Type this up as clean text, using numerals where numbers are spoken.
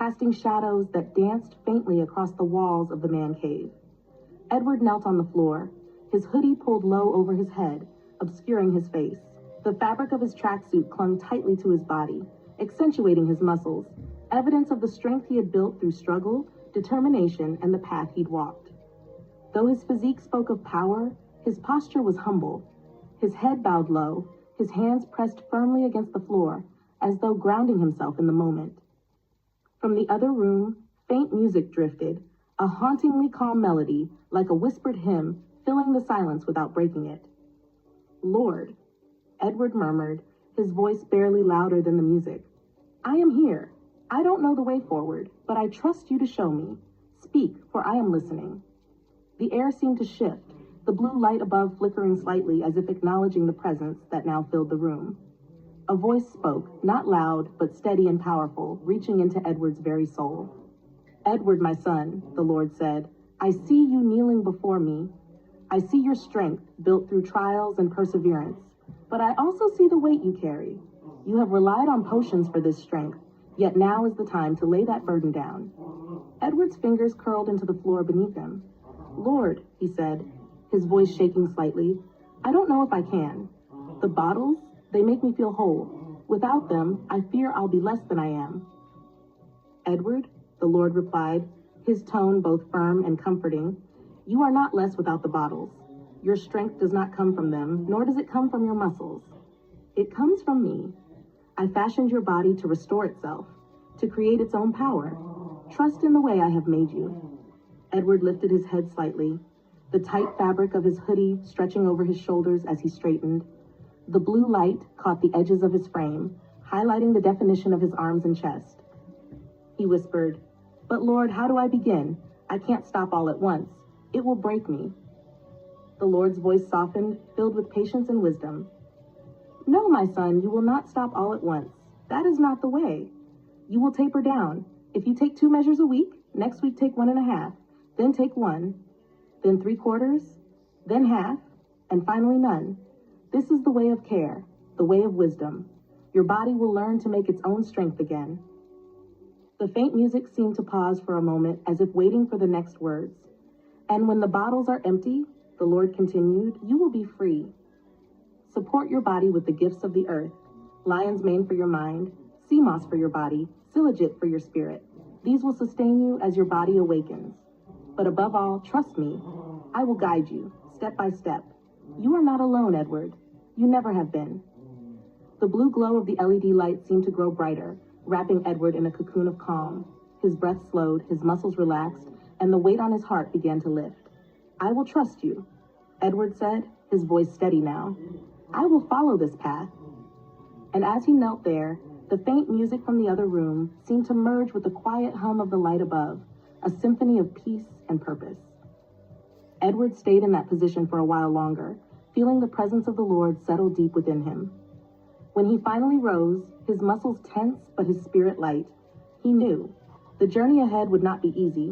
casting shadows that danced faintly across the walls of the man cave. Edward knelt on the floor, his hoodie pulled low over his head, obscuring his face. The fabric of his tracksuit clung tightly to his body, accentuating his muscles, evidence of the strength he had built through struggle, determination, and the path he'd walked. Though his physique spoke of power, his posture was humble. His head bowed low, his hands pressed firmly against the floor, as though grounding himself in the moment. From the other room, faint music drifted, a hauntingly calm melody, like a whispered hymn, filling the silence without breaking it. "Lord," Edward murmured, his voice barely louder than the music. "I am here. I don't know the way forward, but I trust you to show me. Speak, for I am listening." The air seemed to shift, the blue light above flickering slightly as if acknowledging the presence that now filled the room. A voice spoke, not loud, but steady and powerful, reaching into Edward's very soul. "Edward, my son," the Lord said, "I see you kneeling before me. I see your strength, built through trials and perseverance. But I also see the weight you carry. You have relied on potions for this strength, yet now is the time to lay that burden down." Edward's fingers curled into the floor beneath him. "Lord," he said, his voice shaking slightly, "I don't know if I can. The bottles, they make me feel whole. Without them, I fear I'll be less than I am." "Edward," the Lord replied, his tone both firm and comforting, "you are not less without the bottles. Your strength does not come from them, nor does it come from your muscles. It comes from me. I fashioned your body to restore itself, to create its own power. Trust in the way I have made you." Edward lifted his head slightly, the tight fabric of his hoodie stretching over his shoulders as he straightened. The blue light caught the edges of his frame, highlighting the definition of his arms and chest. He whispered, "But Lord, how do I begin? I can't stop all at once. It will break me." The Lord's voice softened, filled with patience and wisdom. "No, my son, you will not stop all at once. That is not the way. You will taper down. If you take 2 measures a week, next week take 1.5, then take 1, then 3/4, then half, and finally none. This is the way of care, the way of wisdom. Your body will learn to make its own strength again." The faint music seemed to pause for a moment, as if waiting for the next words. "And when the bottles are empty," the Lord continued, "you will be free. Support your body with the gifts of the earth, lion's mane for your mind, sea moss for your body, silogit for your spirit. These will sustain you as your body awakens. But above all, trust me. I will guide you, step by step. You are not alone, Edward. You never have been." The blue glow of the LED light seemed to grow brighter, wrapping Edward in a cocoon of calm. His breath slowed, his muscles relaxed, and the weight on his heart began to lift. "I will trust you," Edward said, his voice steady now. "I will follow this path." And as he knelt there, the faint music from the other room seemed to merge with the quiet hum of the light above, a symphony of peace and purpose. Edward stayed in that position for a while longer, feeling the presence of the Lord settle deep within him. When he finally rose, his muscles tense but his spirit light, he knew the journey ahead would not be easy,